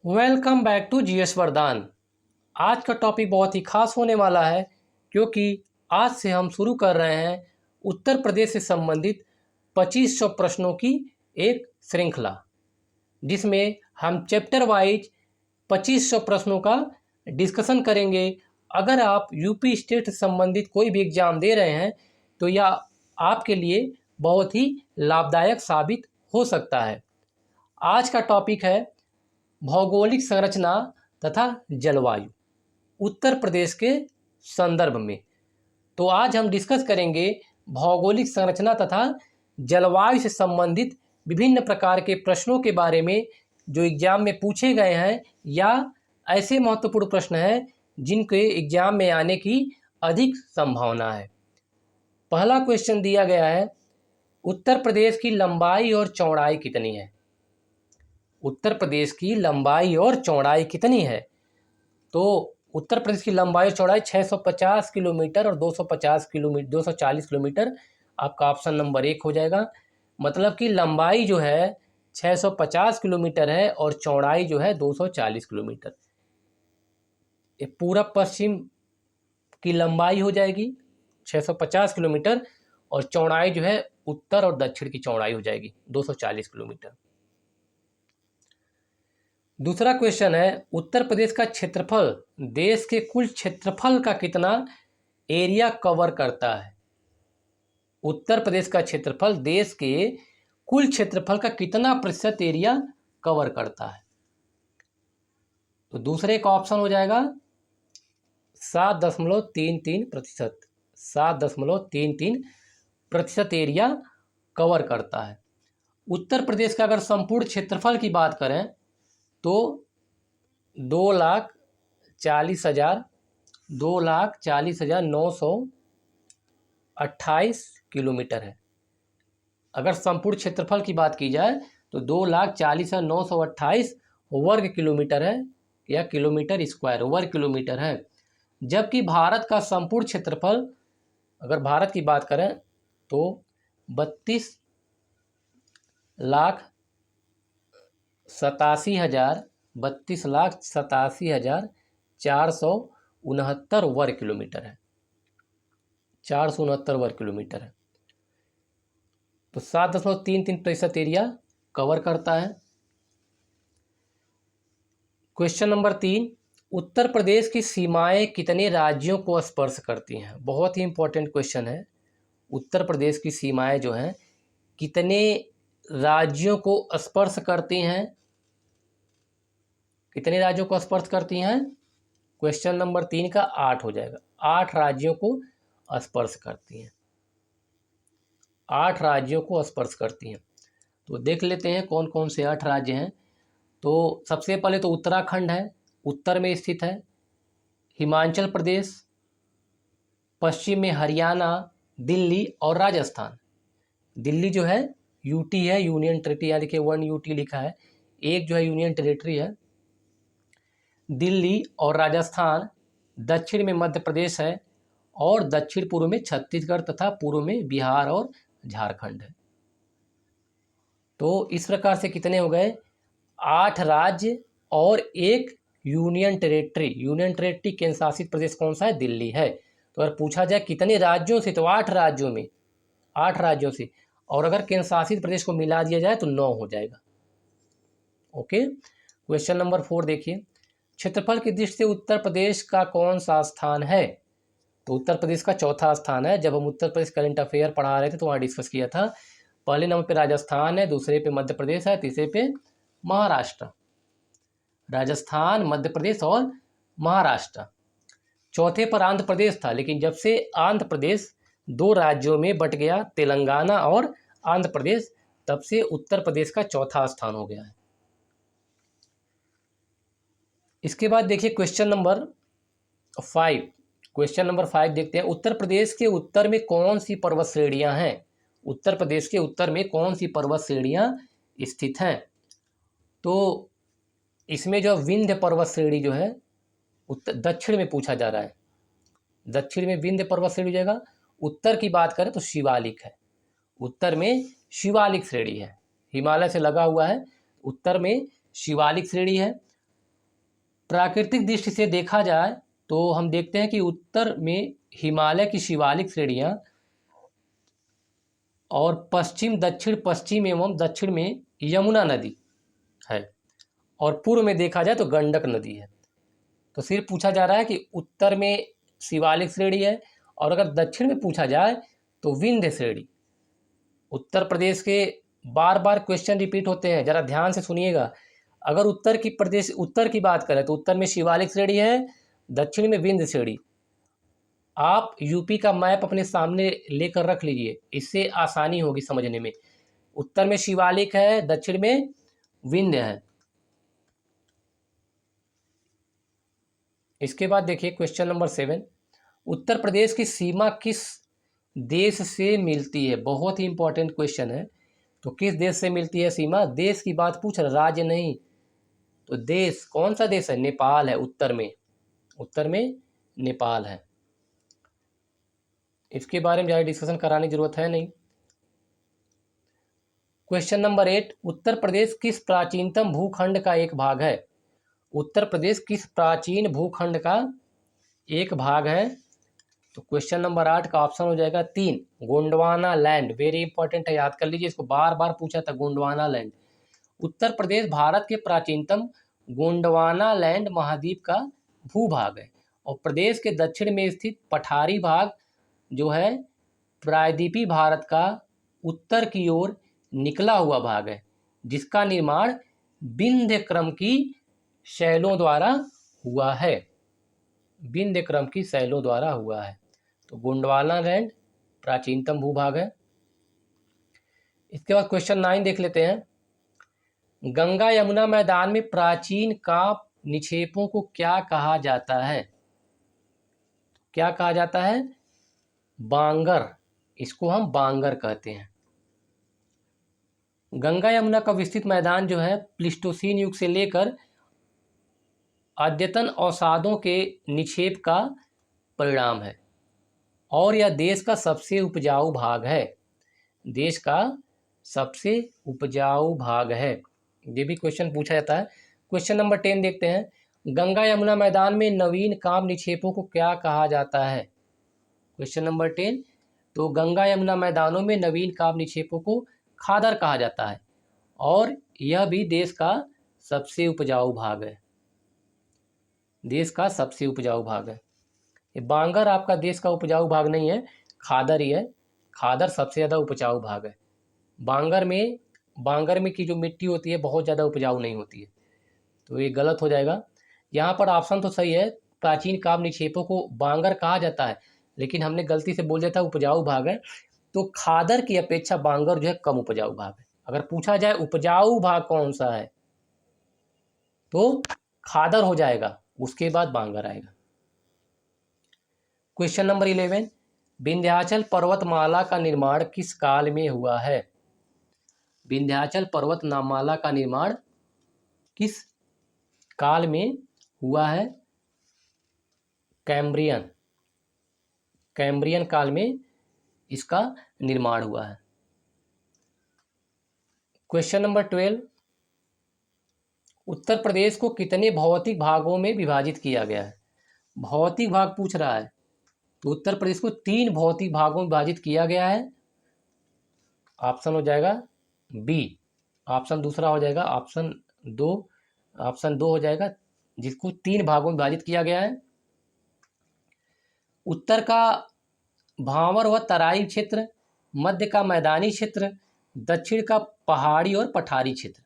Welcome back to GS वरदान। आज का टॉपिक बहुत ही खास होने वाला है क्योंकि आज से हम शुरू कर रहे हैं उत्तर प्रदेश से संबंधित 2500 प्रश्नों की एक श्रृंखला, जिसमें हम चैप्टर वाइज 2500 प्रश्नों का डिस्कशन करेंगे। अगर आप यूपी स्टेट से संबंधित कोई भी एग्ज़ाम दे रहे हैं तो यह आपके लिए बहुत ही लाभदायक साबित हो सकता है। आज का टॉपिक है भौगोलिक संरचना तथा जलवायु उत्तर प्रदेश के संदर्भ में। तो आज हम डिस्कस करेंगे भौगोलिक संरचना तथा जलवायु से संबंधित विभिन्न प्रकार के प्रश्नों के बारे में जो एग्जाम में पूछे गए हैं या ऐसे महत्वपूर्ण प्रश्न हैं जिनके एग्जाम में आने की अधिक संभावना है। पहला क्वेश्चन दिया गया है, उत्तर प्रदेश की लंबाई और चौड़ाई कितनी है? उत्तर प्रदेश की लंबाई और चौड़ाई कितनी है? तो उत्तर प्रदेश की लंबाई और चौड़ाई 650 किलोमीटर और 240 किलोमीटर आपका ऑप्शन नंबर 1 हो जाएगा। मतलब कि लंबाई जो है 650 किलोमीटर है और चौड़ाई जो है 240 किलोमीटर। ये पूरब पश्चिम की लंबाई हो जाएगी 650 किलोमीटर और चौड़ाई जो है उत्तर और दक्षिण की चौड़ाई हो जाएगी 240 किलोमीटर। दूसरा क्वेश्चन है, उत्तर प्रदेश का क्षेत्रफल देश के कुल क्षेत्रफल का कितना एरिया कवर करता है? उत्तर प्रदेश का क्षेत्रफल देश के कुल क्षेत्रफल का कितना प्रतिशत एरिया कवर करता है? तो दूसरे का ऑप्शन हो जाएगा 7.33%। 7.33% एरिया कवर करता है। उत्तर प्रदेश का अगर संपूर्ण क्षेत्रफल की बात करें तो 2,40,928 किलोमीटर है। अगर संपूर्ण क्षेत्रफल की बात की जाए तो 2,40,928 वर्ग किलोमीटर है या किलोमीटर स्क्वायर वर्ग किलोमीटर है। जबकि भारत का संपूर्ण क्षेत्रफल अगर भारत की बात करें तो 32,87,469 वर्ग किलोमीटर है। 469 वर्ग किलोमीटर है। तो 7.33% एरिया कवर करता है। क्वेश्चन नंबर 3, उत्तर प्रदेश की सीमाएं कितने राज्यों को स्पर्श करती हैं? बहुत ही इंपॉर्टेंट क्वेश्चन है। उत्तर प्रदेश की सीमाएं जो हैं कितने राज्यों को स्पर्श करती हैं? कितने राज्यों को स्पर्श करती हैं? क्वेश्चन नंबर 3 का 8 हो जाएगा। 8 राज्यों को स्पर्श करती हैं। 8 राज्यों को स्पर्श करती हैं। तो देख लेते हैं कौन कौन से 8 राज्य हैं। तो सबसे पहले तो उत्तराखंड है, उत्तर में स्थित है। हिमाचल प्रदेश, पश्चिम में हरियाणा, दिल्ली और राजस्थान। दिल्ली जो है यूटी है, यूनियन टेरिटरी। यहाँ देखिए 1 यूटी लिखा है, एक जो है यूनियन टेरिटरी है। दिल्ली और राजस्थान, दक्षिण में मध्य प्रदेश है और दक्षिण पूर्व में छत्तीसगढ़ तथा पूर्व में बिहार और झारखंड है। तो इस प्रकार से कितने हो गए? 8 राज्य और एक यूनियन टेरिटरी। यूनियन टेरिटरी केंद्र शासित प्रदेश कौन सा है? दिल्ली है। तो अगर पूछा जाए कितने राज्यों से तो 8 राज्यों में, 8 राज्यों से। और अगर केंद्र शासित प्रदेश को मिला दिया जाए तो 9 हो जाएगा। ओके। क्वेश्चन नंबर 4 देखिए, क्षेत्रफल की दृष्टि से उत्तर प्रदेश का कौन सा स्थान है? तो उत्तर प्रदेश का चौथा स्थान है। जब हम उत्तर प्रदेश करंट अफेयर पढ़ा रहे थे तो वहाँ डिस्कस किया था। पहले नंबर पे राजस्थान है, दूसरे पे मध्य प्रदेश है, तीसरे पे महाराष्ट्र। राजस्थान, मध्य प्रदेश और महाराष्ट्र। चौथे पर आंध्र प्रदेश था, लेकिन जब से आंध्र प्रदेश 2 राज्यों में बट गया, तेलंगाना और आंध्र प्रदेश, तब से उत्तर प्रदेश का चौथा स्थान हो गया है। इसके बाद देखिए क्वेश्चन नंबर 5। क्वेश्चन नंबर 5 देखते हैं, उत्तर प्रदेश के उत्तर में कौन सी पर्वत श्रेणियां हैं? उत्तर प्रदेश के उत्तर में कौन सी पर्वत श्रेणियां स्थित हैं? तो इसमें जो विंध्य पर्वत श्रेणी जो है उत्तर दक्षिण में पूछा जा रहा है। दक्षिण में विंध्य पर्वत श्रेणी हो जाएगा। उत्तर की बात करें तो शिवालिक है। उत्तर में शिवालिक श्रेणी है, हिमालय से लगा हुआ है। उत्तर में शिवालिक श्रेणी है। प्राकृतिक दृष्टि से देखा जाए तो हम देखते हैं कि उत्तर में हिमालय की शिवालिक श्रेणियाँ और पश्चिम, दक्षिण पश्चिम एवं दक्षिण में यमुना नदी है, और पूर्व में देखा जाए तो गंडक नदी है। तो सिर्फ पूछा जा रहा है कि उत्तर में शिवालिक श्रेणी है, और अगर दक्षिण में पूछा जाए तो विंध्य श्रेणी। उत्तर प्रदेश के बार बार क्वेश्चन रिपीट होते हैं, जरा ध्यान से सुनिएगा। अगर उत्तर की बात करें तो उत्तर में शिवालिक श्रेणी है, दक्षिण में विंध्य श्रेणी। आप यूपी का मैप अपने सामने लेकर रख लीजिए, इससे आसानी होगी समझने में। उत्तर में शिवालिक है, दक्षिण में विंध्य है। इसके बाद देखिए क्वेश्चन नंबर 7, उत्तर प्रदेश की सीमा किस देश से मिलती है? बहुत ही इंपॉर्टेंट क्वेश्चन है। तो किस देश से मिलती है सीमा? देश की बात पूछ रहा, राज्य नहीं। तो देश, कौन सा देश है? नेपाल है उत्तर में नेपाल है। इसके बारे में ज़्यादा डिस्कशन कराने की जरूरत है नहीं। क्वेश्चन नंबर 8, उत्तर प्रदेश किस प्राचीनतम भूखंड का एक भाग है? उत्तर प्रदेश किस प्राचीन भूखंड का एक भाग है? तो क्वेश्चन नंबर 8 का ऑप्शन हो जाएगा 3, गोंडवाना लैंड। वेरी इंपॉर्टेंट है, याद कर लीजिए, इसको बार बार पूछा था, गोंडवाना लैंड। उत्तर प्रदेश भारत के प्राचीनतम गोंडवाना लैंड महाद्वीप का भूभाग है, और प्रदेश के दक्षिण में स्थित पठारी भाग जो है प्रायद्वीपीय भारत का उत्तर की ओर निकला हुआ भाग है, जिसका निर्माण विंध्य क्रम की शैलों द्वारा हुआ है। विंध्य क्रम की शैलों द्वारा हुआ है। तो गोंडवाना लैंड प्राचीनतम भूभाग है। इसके बाद क्वेश्चन 9 देख लेते हैं। गंगा यमुना मैदान में प्राचीन कांप निक्षेपों को क्या कहा जाता है? क्या कहा जाता है? बांगर। इसको हम बांगर कहते हैं। गंगा यमुना का विस्तृत मैदान जो है प्लीस्टोसीन युग से लेकर अद्यतन अवसादों के निक्षेप का परिणाम है, और यह देश का सबसे उपजाऊ भाग है। देश का सबसे उपजाऊ भाग है। ये भी क्वेश्चन पूछा जाता है। क्वेश्चन नंबर 10 देखते हैं। गंगा यमुना मैदान में नवीन कांप निक्षेपों को क्या कहा जाता है? क्वेश्चन नंबर 10, तो गंगा यमुना मैदानों में नवीन कांप निक्षेपों को खादर कहा जाता है, और यह भी देश का सबसे उपजाऊ भाग है। देश का सबसे उपजाऊ भाग है। ये बांगर आपका देश का उपजाऊ भाग नहीं है, खादर ही है। खादर सबसे ज़्यादा उपजाऊ भाग है। बांगर में की जो मिट्टी होती है बहुत ज़्यादा उपजाऊ नहीं होती है, तो ये गलत हो जाएगा। यहाँ पर ऑप्शन तो सही है, प्राचीन कांप निक्षेपों को बांगर कहा जाता है, लेकिन हमने गलती से बोल दिया था उपजाऊ भाग है। तो खादर की अपेक्षा बांगर जो है कम उपजाऊ भाग है। अगर पूछा जाए उपजाऊ भाग कौन सा है तो खादर हो जाएगा, उसके बाद बांगर आएगा। क्वेश्चन नंबर 11, विंध्याचल पर्वतमाला का निर्माण किस काल में हुआ है? विंध्याचल पर्वतमाला का निर्माण किस काल में हुआ है? कैम्ब्रियन काल में इसका निर्माण हुआ है। क्वेश्चन नंबर 12, उत्तर प्रदेश को कितने भौतिक भागों में विभाजित किया गया है? भौतिक भाग पूछ रहा है, तो उत्तर प्रदेश को 3 भौतिक भागों में विभाजित किया गया है। ऑप्शन हो जाएगा बी। ऑप्शन दूसरा हो जाएगा ऑप्शन 2 हो जाएगा, जिसको 3 भागों में विभाजित किया गया है। उत्तर का भांवर व तराई क्षेत्र, मध्य का मैदानी क्षेत्र, दक्षिण का पहाड़ी और पठारी क्षेत्र,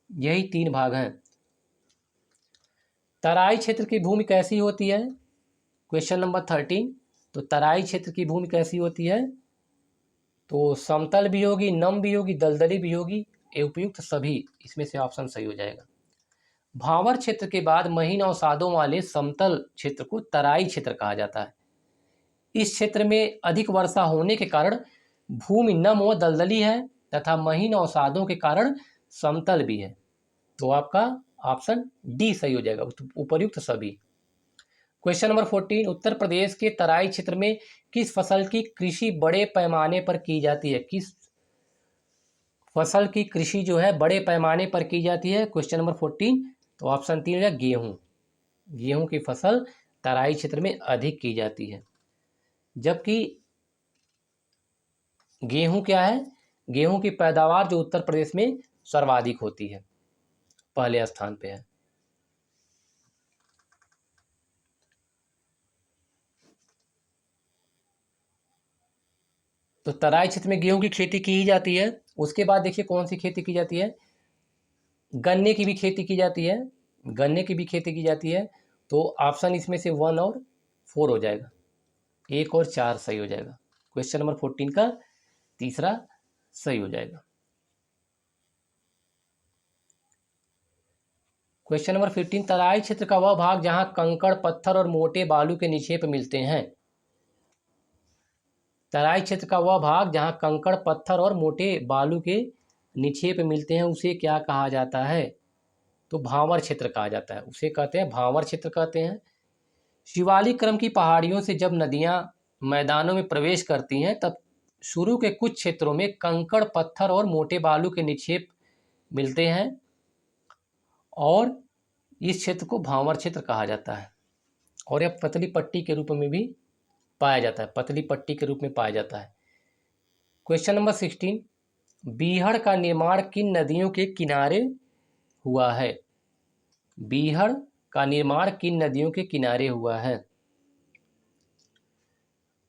यही 3 भाग हैं। तराई क्षेत्र की भूमि कैसी होती है? क्वेश्चन नंबर 13, तो तराई क्षेत्र की भूमि कैसी होती है? तो समतल भी होगी, नम भी होगी, दलदली भी होगी, उपयुक्त सभी। इसमें से ऑप्शन सही हो जाएगा। भांवर क्षेत्र के बाद महीन अवसादों वाले समतल क्षेत्र को तराई क्षेत्र कहा जाता है। इस क्षेत्र में अधिक वर्षा होने के कारण भूमि नम व दलदली है तथा महीन अवसादों के कारण समतल भी है। तो आपका ऑप्शन डी सही हो जाएगा, उपर्युक्त सभी। क्वेश्चन नंबर 14, उत्तर प्रदेश के तराई क्षेत्र में किस फसल की कृषि बड़े पैमाने पर की जाती है? किस फसल की कृषि जो है बड़े पैमाने पर की जाती है? क्वेश्चन नंबर 14, तो ऑप्शन 3 हो जाएगा गेहूँ। गेहूँ की फसल तराई क्षेत्र में अधिक की जाती है, जबकि गेहूँ क्या है, गेहूँ की पैदावार जो उत्तर प्रदेश में सर्वाधिक होती है, पहले स्थान पे है। तो तराई क्षेत्र में गेहूं की खेती की ही जाती है। उसके बाद देखिए कौन सी खेती की जाती है, गन्ने की भी खेती की जाती है। गन्ने की भी खेती की जाती है। तो ऑप्शन इसमें से 1 और 4 हो जाएगा, 1 और 4 सही हो जाएगा। क्वेश्चन नंबर 14 का तीसरा सही हो जाएगा। क्वेश्चन नंबर 15, तराई क्षेत्र का वह भाग जहां कंकड़ पत्थर और मोटे बालू के निक्षेप मिलते हैं। तराई क्षेत्र का वह भाग जहां कंकड़ पत्थर और मोटे बालू के निक्षेप मिलते हैं उसे क्या कहा जाता है। तो भांवर क्षेत्र कहा जाता है, उसे कहते हैं भांवर क्षेत्र कहते हैं। शिवालिक क्रम की पहाड़ियों से जब नदियां मैदानों में प्रवेश करती हैं तब शुरू के कुछ क्षेत्रों में कंकड़ पत्थर और मोटे बालू के निक्षेप मिलते हैं और इस क्षेत्र को भांवर क्षेत्र कहा जाता है। और यह पतली पट्टी के रूप में भी पाया जाता है, पतली पट्टी के रूप में पाया जाता है। क्वेश्चन नंबर 16, बीहड़ का निर्माण किन नदियों के किनारे हुआ है। बीहड़ का निर्माण किन नदियों के किनारे हुआ है।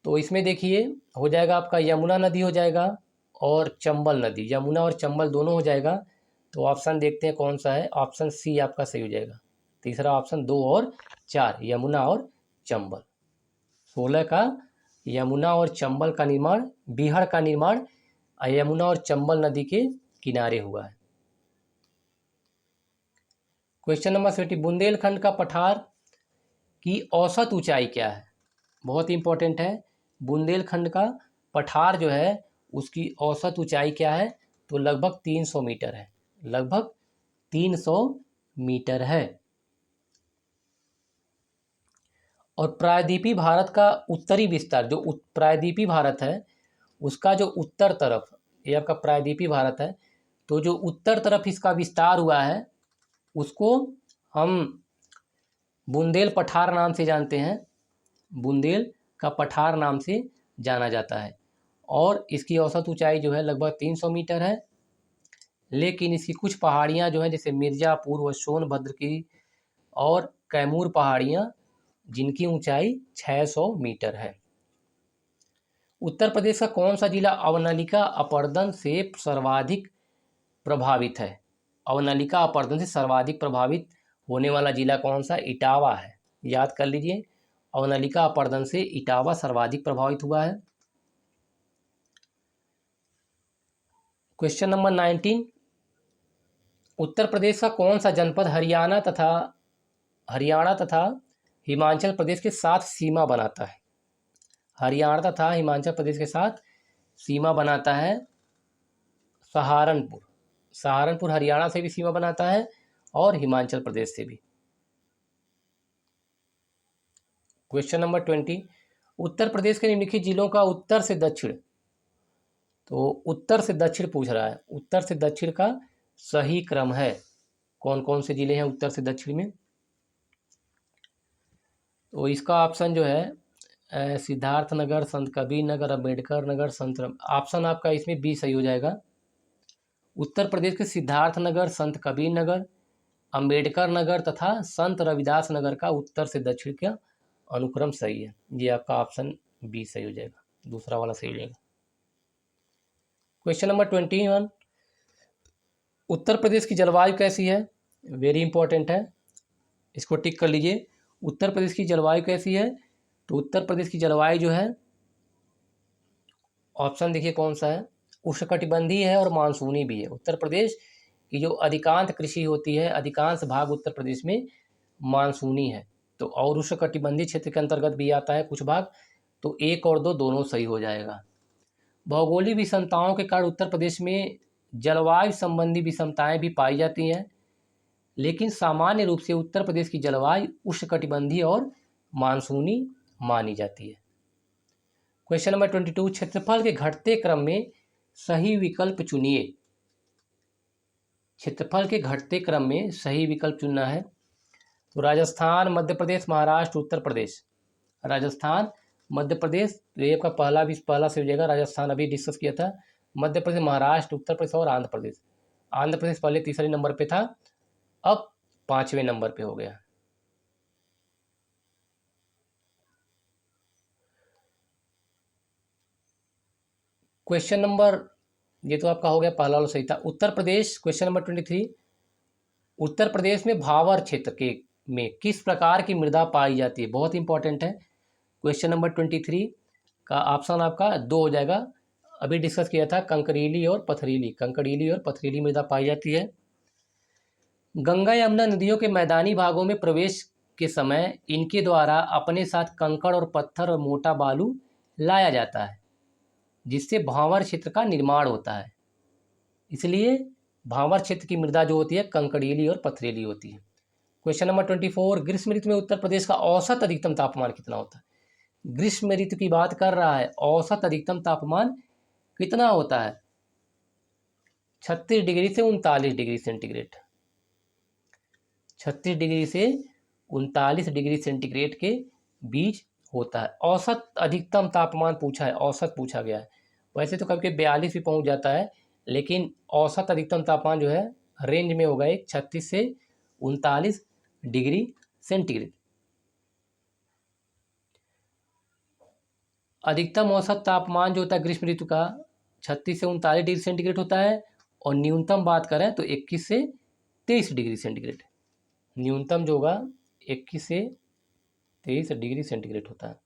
तो इसमें देखिए हो जाएगा आपका यमुना नदी हो जाएगा और चंबल नदी, यमुना और चंबल दोनों हो जाएगा। तो ऑप्शन देखते हैं कौन सा है, ऑप्शन सी आपका सही हो जाएगा। तीसरा ऑप्शन 2 और 4, यमुना और चंबल। 16 का यमुना और चंबल का निर्माण, बीहड़ का निर्माण यमुना और चंबल नदी के किनारे हुआ है। क्वेश्चन नंबर 20, बुंदेलखंड का पठार की औसत ऊंचाई क्या है। बहुत इंपॉर्टेंट है, बुंदेलखंड का पठार जो है उसकी औसत ऊंचाई क्या है। तो लगभग 300 मीटर है, लगभग 300 मीटर है। और प्रायद्वीपीय भारत का उत्तरी विस्तार, जो प्रायद्वीपीय भारत है उसका जो उत्तर तरफ, ये आपका प्रायद्वीपीय भारत है, तो जो उत्तर तरफ इसका विस्तार हुआ है उसको हम बुंदेल पठार नाम से जानते हैं, बुंदेल का पठार नाम से जाना जाता है। और इसकी औसत ऊंचाई जो है लगभग 300 मीटर है। लेकिन इसकी कुछ पहाड़ियाँ जो हैं जैसे मिर्ज़ापुर व सोनभद्र की और कैमूर पहाड़ियाँ, जिनकी ऊंचाई 600 मीटर है। उत्तर प्रदेश का कौन सा जिला अवनलिका अपरदन से सर्वाधिक प्रभावित है। अवनलिका अपरदन से सर्वाधिक प्रभावित होने वाला जिला कौन सा, इटावा है। याद कर लीजिए, अवनलिका अपरदन से इटावा सर्वाधिक प्रभावित हुआ है। क्वेश्चन नंबर 19, उत्तर प्रदेश का कौन सा जनपद हरियाणा तथा हिमाचल प्रदेश के साथ सीमा बनाता है। हरियाणा तथा हिमाचल प्रदेश के साथ सीमा बनाता है सहारनपुर। सहारनपुर हरियाणा से भी सीमा बनाता है और हिमाचल प्रदेश से भी। क्वेश्चन नंबर 20, उत्तर प्रदेश के निम्नलिखित जिलों का उत्तर से दक्षिण, तो उत्तर से दक्षिण पूछ रहा है, उत्तर से दक्षिण का सही क्रम है। कौन कौन से जिले हैं उत्तर से दक्षिण में। तो इसका ऑप्शन जो है सिद्धार्थनगर, संत कबीर नगर, अम्बेडकर नगर, संत, ऑप्शन आपका इसमें बी सही हो जाएगा। उत्तर प्रदेश के सिद्धार्थनगर, संत कबीर नगर, अम्बेडकर नगर तथा संत रविदास नगर का उत्तर से दक्षिण का अनुक्रम सही है। ये आपका ऑप्शन बी सही हो जाएगा, दूसरा वाला सही हो जाएगा। क्वेश्चन नंबर 21, उत्तर प्रदेश की जलवायु कैसी है। वेरी इंपॉर्टेंट है, इसको टिक कर लीजिए। उत्तर प्रदेश की जलवायु कैसी है। तो उत्तर प्रदेश की जलवायु जो है, ऑप्शन देखिए कौन सा है, उष्णकटिबंधीय है और मानसूनी भी है। उत्तर प्रदेश की जो अधिकांश कृषि होती है, अधिकांश भाग उत्तर प्रदेश में मानसूनी है। तो और उष्णकटिबंधीय क्षेत्र के अंतर्गत भी आता है कुछ भाग। तो 1 और 2 दोनों सही हो जाएगा। भौगोलिक विषमताओं के कारण उत्तर प्रदेश में जलवायु संबंधी विषमताएं भी पाई जाती हैं, लेकिन सामान्य रूप से उत्तर प्रदेश की जलवायु उष्णकटिबंधीय और मानसूनी मानी जाती है। क्वेश्चन नंबर 22, क्षेत्रफल के घटते क्रम में सही विकल्प चुनिए। क्षेत्रफल के घटते क्रम में सही विकल्प चुनना है। तो राजस्थान, मध्य प्रदेश, महाराष्ट्र, उत्तर प्रदेश। राजस्थान, मध्य प्रदेश, तो ये आपका पहला से हो जाएगा। राजस्थान अभी डिस्कस किया था। मध्य प्रदेश, महाराष्ट्र, उत्तर प्रदेश और आंध्र प्रदेश। आंध्र प्रदेश पहले तीसरे नंबर पे था, अब 5वें नंबर पे हो गया। क्वेश्चन नंबर, ये तो आपका हो गया पहला वाला सही था। उत्तर प्रदेश, क्वेश्चन नंबर 23, उत्तर प्रदेश में भावर क्षेत्र के में किस प्रकार की मृदा पाई जाती है? बहुत इंपॉर्टेंट है। क्वेश्चन नंबर 23 का ऑप्शन आपका 2 हो जाएगा। अभी डिस्कस किया था, कंकरीली और पथरीली। कंकरीली और पथरीली मृदा पाई जाती है। गंगा यमुना नदियों के मैदानी भागों में प्रवेश के समय इनके द्वारा अपने साथ कंकड़ और पत्थर और मोटा बालू लाया जाता है, जिससे भांवर क्षेत्र का निर्माण होता है। इसलिए भांवर क्षेत्र की मृदा जो होती है कंकड़ीली और पथरीली होती है। क्वेश्चन नंबर 24, ग्रीष्म ऋतु में उत्तर प्रदेश का औसत अधिकतम तापमान कितना होता है? ग्रीष्म ऋतु की बात कर रहा है, औसत अधिकतम तापमान कितना होता है? 36 डिग्री से 39 डिग्री सेंटीग्रेड। 36 डिग्री से 39 डिग्री सेंटीग्रेड के बीच होता है। औसत अधिकतम तापमान पूछा है, औसत पूछा गया है। वैसे तो कभी 42 भी पहुंच जाता है, लेकिन औसत अधिकतम तापमान जो है रेंज में होगा एक 36 से 39 डिग्री सेंटीग्रेड। अधिकतम औसत तापमान जो होता है ग्रीष्म ऋतु का 36 से 39 डिग्री सेंटीग्रेड होता है, और न्यूनतम बात करें तो 21 से 23 डिग्री सेंटीग्रेड। न्यूनतम जो होगा 21 से 23 डिग्री सेंटीग्रेड होता है।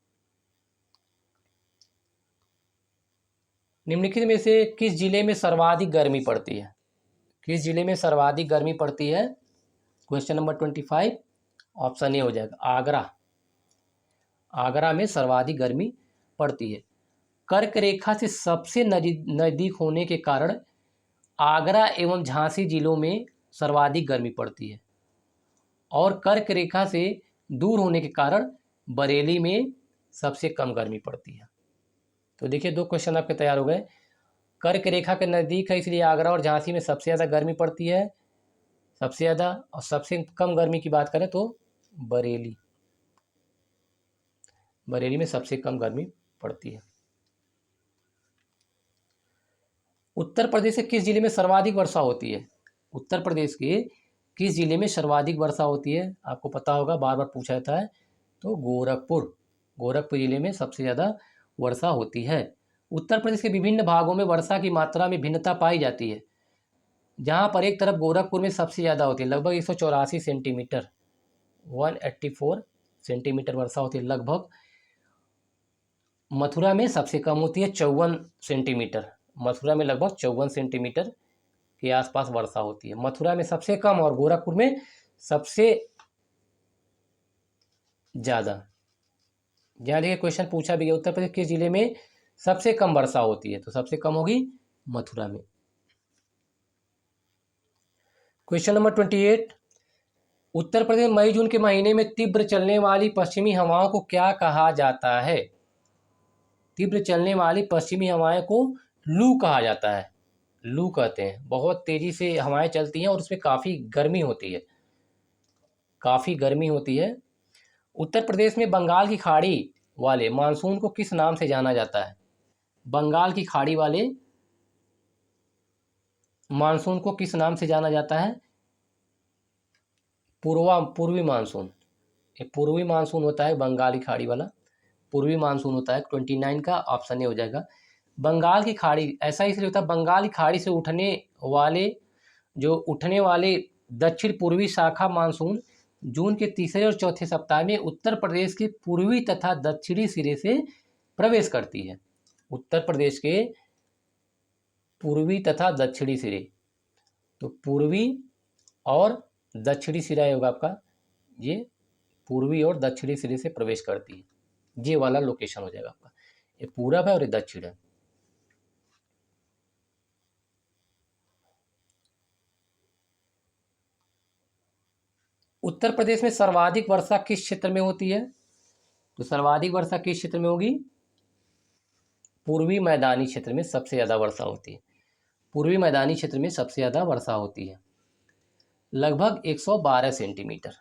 निम्नलिखित में से किस जिले में सर्वाधिक गर्मी पड़ती है? किस जिले में सर्वाधिक गर्मी पड़ती है? क्वेश्चन नंबर 25, ऑप्शन ए हो जाएगा आगरा। आगरा में सर्वाधिक गर्मी पड़ती है। कर्क रेखा से सबसे नज़दीक होने के कारण आगरा एवं झांसी जिलों में सर्वाधिक गर्मी पड़ती है, और कर्क रेखा से दूर होने के कारण बरेली में सबसे कम गर्मी पड़ती है। तो देखिए 2 क्वेश्चन आपके तैयार हो गए। कर्क रेखा के नज़दीक है, इसलिए आगरा और झांसी में सबसे ज़्यादा गर्मी पड़ती है, सबसे ज़्यादा। और सबसे कम गर्मी की बात करें तो बरेली, बरेली में सबसे कम गर्मी पड़ती है। उत्तर प्रदेश के किस जिले में सर्वाधिक वर्षा होती है? उत्तर प्रदेश के किस जिले में सर्वाधिक वर्षा होती है? आपको पता होगा, बार बार पूछा जाता है। तो गोरखपुर, गोरखपुर जिले में सबसे ज़्यादा वर्षा होती है। उत्तर प्रदेश के विभिन्न भागों में वर्षा की मात्रा में भिन्नता पाई जाती है, जहाँ पर एक तरफ गोरखपुर में सबसे ज़्यादा होती है, लगभग 184 सेंटीमीटर, 184 सेंटीमीटर वर्षा होती है लगभग। मथुरा में सबसे कम होती है, 54 सेंटीमीटर। मथुरा में लगभग 54 सेंटीमीटर के आसपास वर्षा होती है। मथुरा में सबसे कम और गोरखपुर में सबसे ज़्यादा। यहाँ देखिए क्वेश्चन पूछा भी गया, उत्तर प्रदेश किस जिले में सबसे कम वर्षा होती है? तो सबसे कम होगी मथुरा में। क्वेश्चन नंबर 28, उत्तर प्रदेश मई जून के महीने में तीव्र चलने वाली पश्चिमी हवाओं को क्या कहा जाता है? तीव्र चलने वाली पश्चिमी हवाएं को लू कहा जाता है। लू कहते हैं। बहुत तेजी से हवाएं चलती हैं और उसमें काफ़ी गर्मी होती है, काफ़ी गर्मी होती है। उत्तर प्रदेश में बंगाल की खाड़ी वाले मानसून को किस नाम से जाना जाता है? बंगाल की खाड़ी वाले मानसून को किस नाम से जाना जाता है? पूर्वी मानसून। ये पूर्वी मानसून होता है, बंगाल की खाड़ी वाला पूर्वी मानसून होता है। 29 का ऑप्शन ए हो जाएगा। बंगाल की खाड़ी ऐसा इसलिए होता है, बंगाल की खाड़ी से उठने वाले दक्षिण पूर्वी शाखा मानसून जून के तीसरे और चौथे सप्ताह में उत्तर प्रदेश के पूर्वी तथा दक्षिणी सिरे से प्रवेश करती है। उत्तर प्रदेश के पूर्वी तथा दक्षिणी सिरे, तो पूर्वी और दक्षिणी सिरा होगा आपका, ये पूर्वी और दक्षिणी सिरे से प्रवेश करती है। ये वाला लोकेशन हो जाएगा आपका, ये पूरब है और ये दक्षिण है। उत्तर प्रदेश में सर्वाधिक वर्षा किस क्षेत्र में होती है? तो सर्वाधिक वर्षा किस क्षेत्र में होगी? पूर्वी मैदानी क्षेत्र में सबसे ज़्यादा वर्षा होती है। पूर्वी मैदानी क्षेत्र में सबसे ज़्यादा वर्षा होती है। लगभग 112 सेंटीमीटर,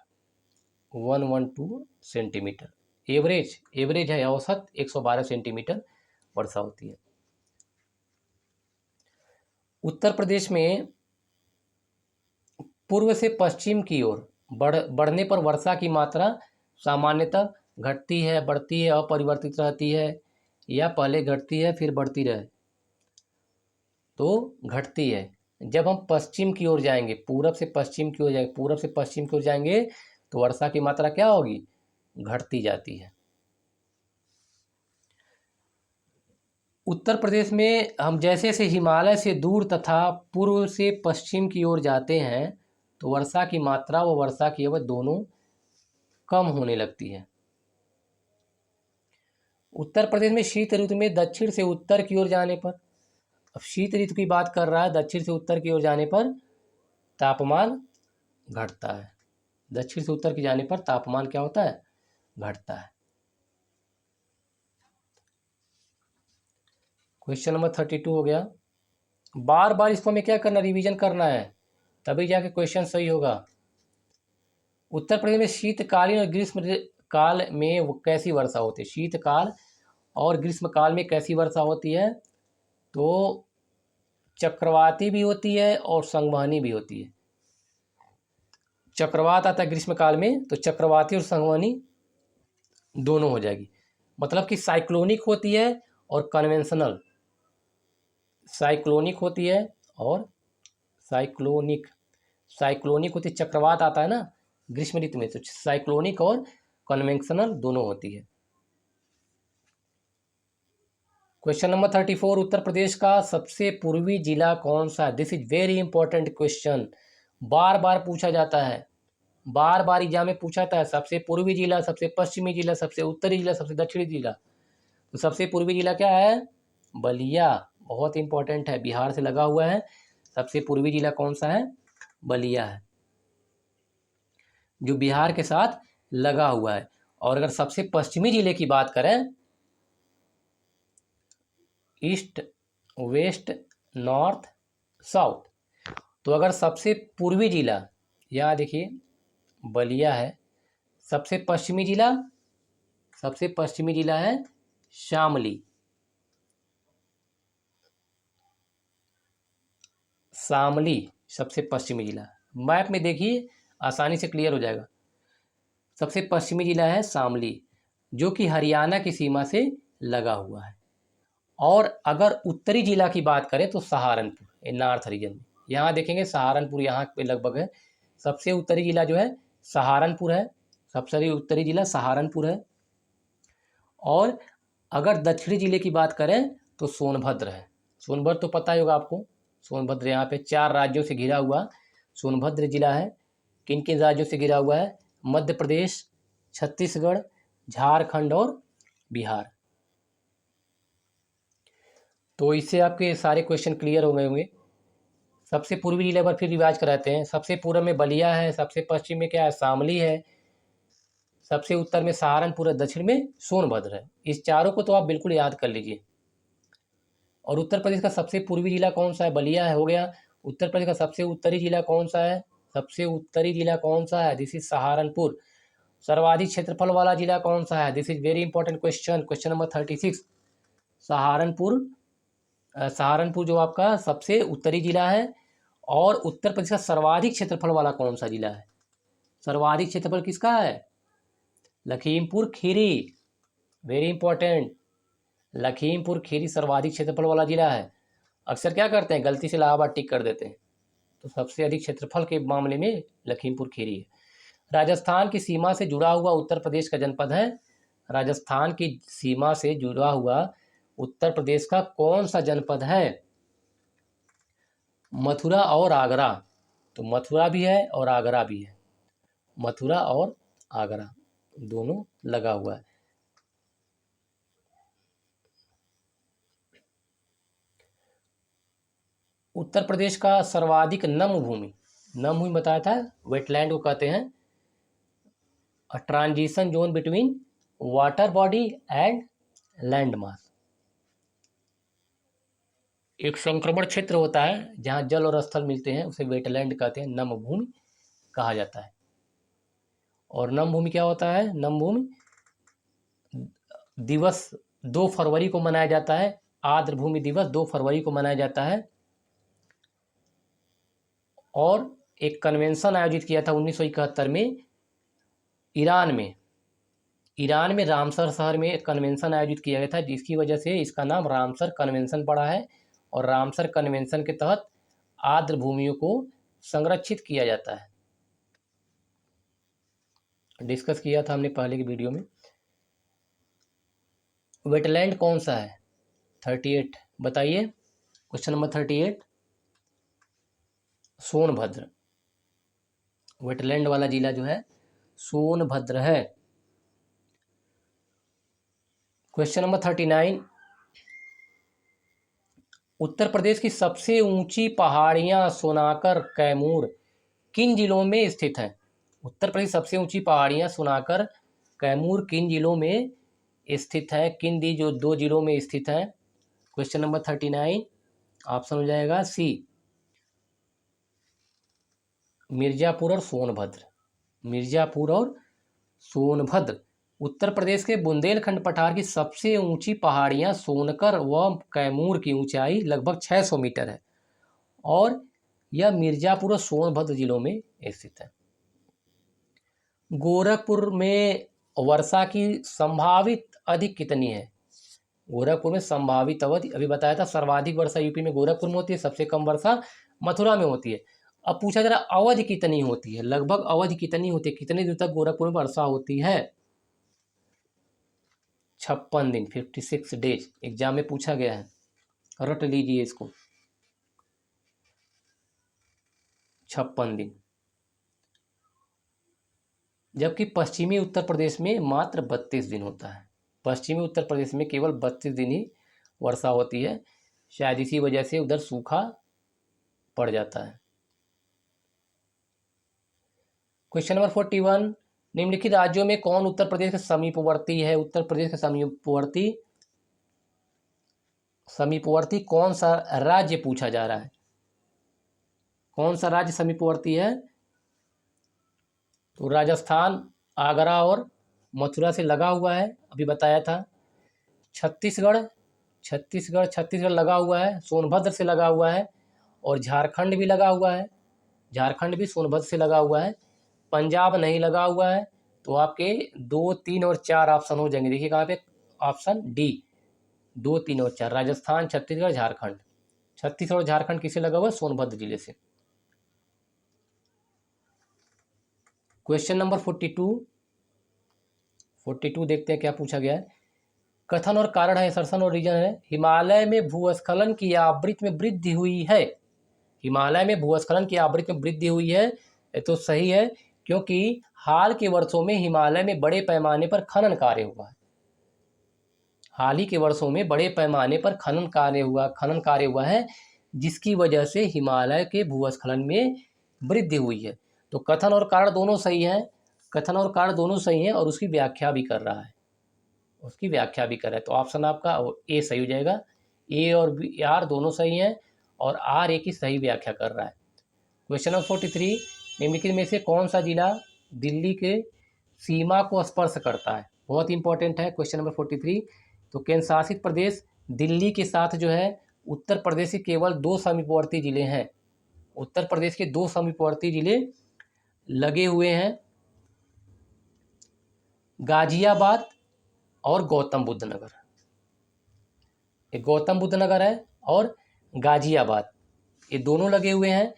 112 सेंटीमीटर। एवरेज है, औसत 112 सेंटीमीटर वर्षा होती है। उत्तर प्रदेश में पूर्व से पश्चिम की ओर बढ़ने पर वर्षा की मात्रा सामान्यतः घटती है, बढ़ती है, अपरिवर्तित रहती है, या पहले घटती है फिर बढ़ती रहे? तो घटती है। जब हम पश्चिम की ओर जाएंगे, पूरब से पश्चिम की ओर जाएंगे, पूरब से पश्चिम की ओर जाएंगे तो वर्षा की मात्रा क्या होगी? घटती जाती है। उत्तर प्रदेश में हम जैसे जैसे हिमालय से दूर तथा पूर्व से पश्चिम की ओर जाते हैं तो वर्षा की मात्रा व वर्षा की अवधि दोनों कम होने लगती है। उत्तर प्रदेश में शीत ऋतु में दक्षिण से उत्तर की ओर जाने पर, अब शीत ऋतु की बात कर रहा है, दक्षिण से उत्तर की ओर जाने पर तापमान घटता है। दक्षिण से उत्तर की जाने पर तापमान क्या होता है? घटता है। क्वेश्चन नंबर 32 हो गया। बार बार इसको हमें क्या करना, रिवीजन करना है, तभी जाके क्वेश्चन सही होगा। उत्तर प्रदेश में शीतकालीन और ग्रीष्म काल में कैसी वर्षा होती है? शीतकाल और ग्रीष्म काल में कैसी वर्षा होती है? तो चक्रवाती भी होती है और संवहनी भी होती है। चक्रवात आता है ग्रीष्म काल में, तो चक्रवाती और संवहनी दोनों हो जाएगी। मतलब कि साइक्लोनिक होती है और कन्वेंशनल। साइक्लोनिक होती है और साइक्लोनिक होती है, चक्रवात आता है ना ग्रीष्म ऋतु में, तो साइक्लोनिक और कन्वेंशनल दोनों होती है। क्वेश्चन नंबर 34, उत्तर प्रदेश का सबसे पूर्वी जिला कौन सा है? This is very important question, बार बार पूछा जाता है, बार बार एग्जाम में पूछा जाता है। सबसे पूर्वी जिला, सबसे पश्चिमी जिला, सबसे उत्तरी जिला, सबसे दक्षिणी जिला। तो सबसे पूर्वी जिला क्या है? बलिया। बहुत इंपॉर्टेंट है, बिहार से लगा हुआ है। सबसे पूर्वी जिला कौन सा है? बलिया है, जो बिहार के साथ लगा हुआ है। और अगर सबसे पश्चिमी जिले की बात करें, ईस्ट, वेस्ट, नॉर्थ, साउथ, तो अगर सबसे पूर्वी जिला, यहाँ देखिए बलिया है। सबसे पश्चिमी जिला है शामली। सबसे पश्चिमी जिला, मैप में देखिए आसानी से क्लियर हो जाएगा। सबसे पश्चिमी जिला है शामली, जो कि हरियाणा की सीमा से लगा हुआ है। और अगर उत्तरी जिला की बात करें तो सहारनपुर, नॉर्थ रीजन में, यहाँ देखेंगे सहारनपुर यहाँ पे लगभग है। सबसे उत्तरी जिला जो है सहारनपुर है, सबसे उत्तरी जिला सहारनपुर है। और अगर दक्षिणी जिले की बात करें तो सोनभद्र है। सोनभद्र तो पता ही होगा आपको, सोनभद्र यहाँ पे 4 राज्यों से घिरा हुआ सोनभद्र जिला है। किन किन राज्यों से घिरा हुआ है? मध्य प्रदेश, छत्तीसगढ़, झारखंड और बिहार। तो इससे आपके सारे क्वेश्चन क्लियर हो गए होंगे। सबसे पूर्वी जिले पर फिर रिवाइज कराते हैं। सबसे पूर्व में बलिया है, सबसे पश्चिम में क्या है? शामली है, सबसे उत्तर में सहारनपुर है, दक्षिण में सोनभद्र है। इस चारों को तो आप बिल्कुल याद कर लीजिए। और उत्तर प्रदेश का सबसे पूर्वी जिला कौन सा है? बलिया है, हो गया। उत्तर प्रदेश का सबसे उत्तरी जिला कौन सा है? सबसे उत्तरी जिला कौन सा है? This is Saharanpur. सर्वाधिक क्षेत्रफल वाला जिला कौन सा है? This is very important question, question number 36। Saharanpur जो आपका सबसे उत्तरी जिला है। और उत्तर प्रदेश का सर्वाधिक क्षेत्रफल वाला कौन सा जिला है? सर्वाधिक क्षेत्रफल किसका है? Lakhimpur Kheri, very important. लखीमपुर खीरी सर्वाधिक क्षेत्रफल वाला जिला है। अक्सर क्या करते हैं, गलती से इलाहाबाद टिक कर देते हैं, तो सबसे अधिक क्षेत्रफल के मामले में लखीमपुर खीरी है। राजस्थान की सीमा से जुड़ा हुआ उत्तर प्रदेश का जनपद है। राजस्थान की सीमा से जुड़ा हुआ उत्तर प्रदेश का कौन सा जनपद है? मथुरा और आगरा। तो मथुरा भी है और आगरा भी है, मथुरा और आगरा दोनों लगा हुआ है। उत्तर प्रदेश का सर्वाधिक नम भूमि बताया था, वेटलैंड को कहते हैं। A transition zone between water body and land mass, एक संक्रमण क्षेत्र होता है जहाँ जल और स्थल मिलते हैं, उसे वेटलैंड कहते हैं, नम भूमि कहा जाता है। और नमभूमि क्या होता है? नमभूमि दिवस 2 फरवरी को मनाया जाता है। आर्द्र भूमि दिवस 2 फरवरी को मनाया जाता है। और एक कन्वेंशन आयोजित किया था 1971 में ईरान में रामसर शहर में एक कन्वेंशन आयोजित किया गया था, जिसकी वजह से इसका नाम रामसर कन्वेंशन पड़ा है। और रामसर कन्वेंशन के तहत आर्द्र भूमियों को संरक्षित किया जाता है। डिस्कस किया था हमने पहले की वीडियो में। वेटलैंड कौन सा है? 38 बताइए। Question number 38 Sonbhadra. वेटलैंड वाला जिला जो है सोनभद्र है। क्वेश्चन नंबर 39 उत्तर प्रदेश की सबसे ऊंची पहाड़ियां सोनाकर कैमूर किन जिलों में स्थित हैं? उत्तर प्रदेश सबसे ऊंची पहाड़ियां सोनाकर कैमूर किन जिलों में स्थित है? किन दी जो 2 जिलों में स्थित है? क्वेश्चन नंबर 39 ऑप्शन हो जाएगा सी, मिर्जापुर और सोनभद्र। मिर्जापुर और सोनभद्र। उत्तर प्रदेश के बुंदेलखंड पठार की सबसे ऊंची पहाड़ियां सोनकर व कैमूर की ऊंचाई लगभग 600 मीटर है और यह मिर्जापुर और सोनभद्र जिलों में स्थित है। गोरखपुर में वर्षा की संभावित अधिक कितनी है? गोरखपुर में संभावित अवधि अभी बताया था, सर्वाधिक वर्षा यूपी में गोरखपुर में होती है, सबसे कम वर्षा मथुरा में होती है। अब पूछा जा रहा अवधि कितनी होती है, लगभग अवधि कितनी होती है, कितने दिन तक गोरखपुर में वर्षा होती है? 56 दिन, 56 डेज। एग्जाम में पूछा गया है, रट लीजिए इसको। 56 दिन। जबकि पश्चिमी उत्तर प्रदेश में मात्र 32 दिन होता है। पश्चिमी उत्तर प्रदेश में केवल 32 दिन ही वर्षा होती है, शायद इसी वजह से उधर सूखा पड़ जाता है। क्वेश्चन नंबर 41 निम्नलिखित राज्यों में कौन उत्तर प्रदेश के समीपवर्ती है? उत्तर प्रदेश के समीपवर्ती कौन सा राज्य पूछा जा रहा है? कौन सा राज्य समीपवर्ती है? तो राजस्थान आगरा और मथुरा से लगा हुआ है, अभी बताया था। छत्तीसगढ़ लगा हुआ है, सोनभद्र से लगा हुआ है। और झारखंड भी लगा हुआ है, झारखंड भी सोनभद्र से लगा हुआ है। पंजाब नहीं लगा हुआ है। तो आपके 2, 3 और 4 ऑप्शन हो जाएंगे। देखिए कहाँ पे, ऑप्शन डी 2, 3 और 4, राजस्थान, छत्तीसगढ़, झारखंड। छत्तीसगढ़ और झारखंड किसे लगा हुआ है? सोनभद्र जिले से। क्वेश्चन नंबर 42 देखते हैं क्या पूछा गया है। कथन और कारण है, असर्शन और रीजन है। हिमालय में भूस्खलन की आवृत्ति में वृद्धि हुई है। हिमालय में भूस्खलन की आवृत्ति में वृद्धि हुई है, ये तो सही है, क्योंकि हाल के वर्षों में हिमालय में बड़े पैमाने पर खनन कार्य हुआ है। हाल ही के वर्षों में बड़े पैमाने पर खनन कार्य हुआ है, जिसकी वजह से हिमालय के भूस्खलन में वृद्धि हुई है। तो कथन और कारण दोनों सही हैं, कथन और कारण दोनों सही हैं, और उसकी व्याख्या भी कर रहा है, तो ऑप्शन आपका ए सही हो जाएगा। ए और बी, आर दोनों सही हैं और आर ए की सही व्याख्या कर रहा है। क्वेश्चन नंबर 43 निम्नलिखित में से कौन सा जिला दिल्ली के सीमा को स्पर्श करता है? बहुत इंपॉर्टेंट है क्वेश्चन नंबर 43। तो केंद्र शासित प्रदेश दिल्ली के साथ जो है उत्तर प्रदेश के केवल 2 समीपवर्ती जिले हैं। उत्तर प्रदेश के 2 समीपवर्ती जिले लगे हुए हैं, गाजियाबाद और गौतम बुद्ध नगर। एक गौतम बुद्ध नगर है और गाजियाबाद, ये दोनों लगे हुए हैं।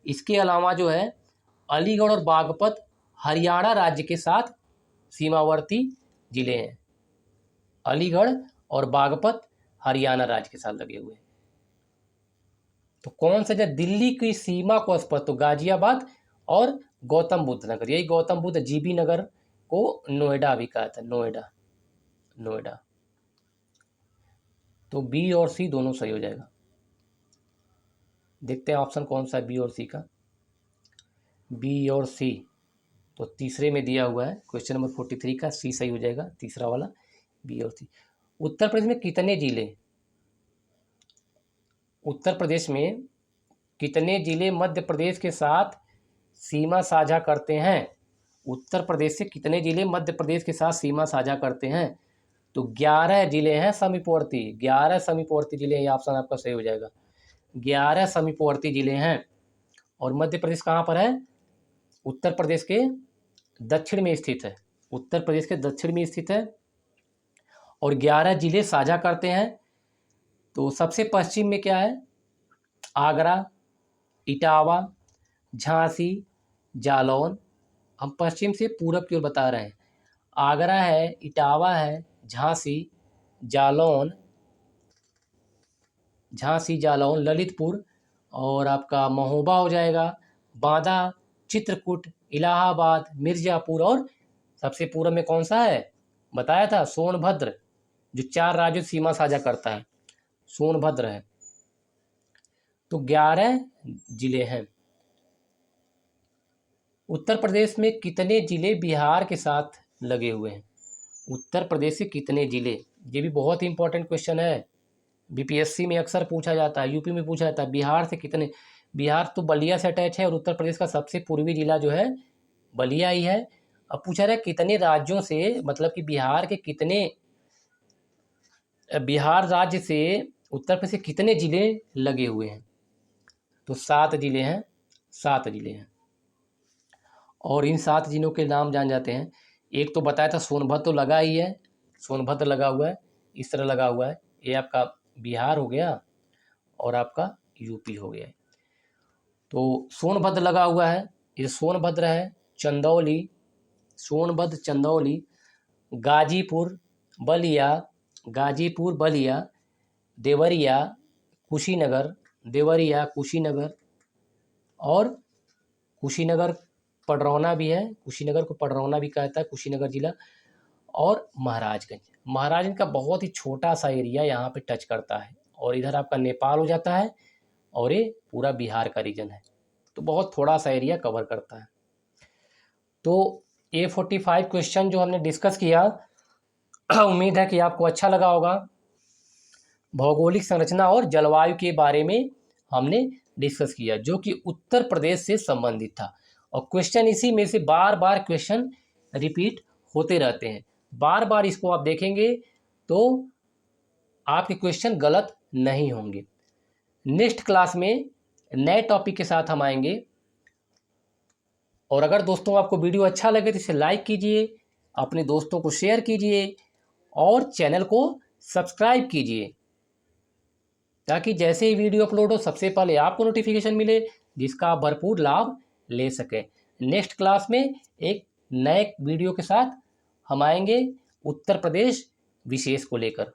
इसके अलावा जो है अलीगढ़ और बागपत हरियाणा राज्य के साथ सीमावर्ती जिले हैं। अलीगढ़ और बागपत हरियाणा राज्य के साथ लगे हुए हैं। तो कौन सा जो दिल्ली की सीमा को स्पर्श, तो गाजियाबाद और गौतम बुद्ध नगर। यही गौतम बुद्ध जीबी नगर को नोएडा भी कहा था, नोएडा। तो बी और सी दोनों सही हो जाएगा। देखते हैं ऑप्शन कौन सा है बी और सी का। बी और सी तो तीसरे में दिया हुआ है, क्वेश्चन नंबर 43 का सी सही हो जाएगा, तीसरा वाला बी और सी। उत्तर प्रदेश में कितने जिले मध्य प्रदेश के साथ सीमा साझा करते हैं? उत्तर प्रदेश से कितने जिले मध्य प्रदेश के साथ सीमा साझा करते हैं? तो 11 जिले हैं समीपवर्ती, 11 समीपवर्ती जिले हैं। ये ऑप्शन आपका सही हो जाएगा, 11 समीपवर्ती जिले हैं। और मध्य प्रदेश कहाँ पर है? उत्तर प्रदेश के दक्षिण में स्थित है, उत्तर प्रदेश के दक्षिण में स्थित है और 11 जिले साझा करते हैं। तो सबसे पश्चिम में क्या है? आगरा, इटावा, झांसी, जालौन। हम पश्चिम से पूरब की ओर बता रहे हैं। आगरा है, इटावा है, झांसी, जालौन, ललितपुर और आपका महोबा हो जाएगा, बांदा, चित्रकूट, इलाहाबाद, मिर्ज़ापुर और सबसे पूर्व में कौन सा है? बताया था सोनभद्र, जो 4 राज्यों से सीमा साझा करता है, सोनभद्र है। तो 11 जिले हैं। उत्तर प्रदेश में कितने जिले बिहार के साथ लगे हुए हैं? उत्तर प्रदेश से कितने जिले? ये भी बहुत इंपॉर्टेंट क्वेश्चन है, बीपीएससी में अक्सर पूछा जाता है, यूपी में पूछा जाता है। बिहार से कितने? बिहार तो बलिया से अटैच है और उत्तर प्रदेश का सबसे पूर्वी जिला जो है बलिया ही है। अब पूछा रहा है कितने राज्यों से, मतलब कि बिहार के कितने, बिहार राज्य से उत्तर प्रदेश के कितने जिले लगे हुए हैं? तो 7 जिले हैं, 7 जिले हैं। और इन 7 जिलों के नाम जान जाते हैं। एक तो बताया था सोनभद्र, तो लगा ही है, सोनभद्र लगा हुआ है, इस तरह लगा हुआ है। ये आपका बिहार हो गया और आपका यूपी हो गया। तो सोनभद्र लगा हुआ है, ये सोनभद्र है, चंदौली, सोनभद्र, चंदौली, गाजीपुर, बलिया, देवरिया, कुशीनगर, और कुशीनगर पडरौना भी है, कुशीनगर को पडरौना भी कहता है, कुशीनगर जिला, और महाराजगंज का बहुत ही छोटा सा एरिया यहाँ पे टच करता है और इधर आपका नेपाल हो जाता है और ये पूरा बिहार का रीजन है, तो बहुत थोड़ा सा एरिया कवर करता है। तो A45 क्वेश्चन जो हमने डिस्कस किया, उम्मीद है कि आपको अच्छा लगा होगा। भौगोलिक संरचना और जलवायु के बारे में हमने डिस्कस किया, जो कि उत्तर प्रदेश से संबंधित था। और क्वेश्चन इसी में से बार बार क्वेश्चन रिपीट होते रहते हैं, बार बार इसको आप देखेंगे तो आपके क्वेश्चन गलत नहीं होंगे। नेक्स्ट क्लास में नए टॉपिक के साथ हम आएंगे। और अगर दोस्तों आपको वीडियो अच्छा लगे तो इसे लाइक कीजिए, अपने दोस्तों को शेयर कीजिए और चैनल को सब्सक्राइब कीजिए, ताकि जैसे ही वीडियो अपलोड हो सबसे पहले आपको नोटिफिकेशन मिले, जिसका आप भरपूर लाभ ले सकें। नेक्स्ट क्लास में एक नए वीडियो के साथ हम आएंगे उत्तर प्रदेश विशेष को लेकर।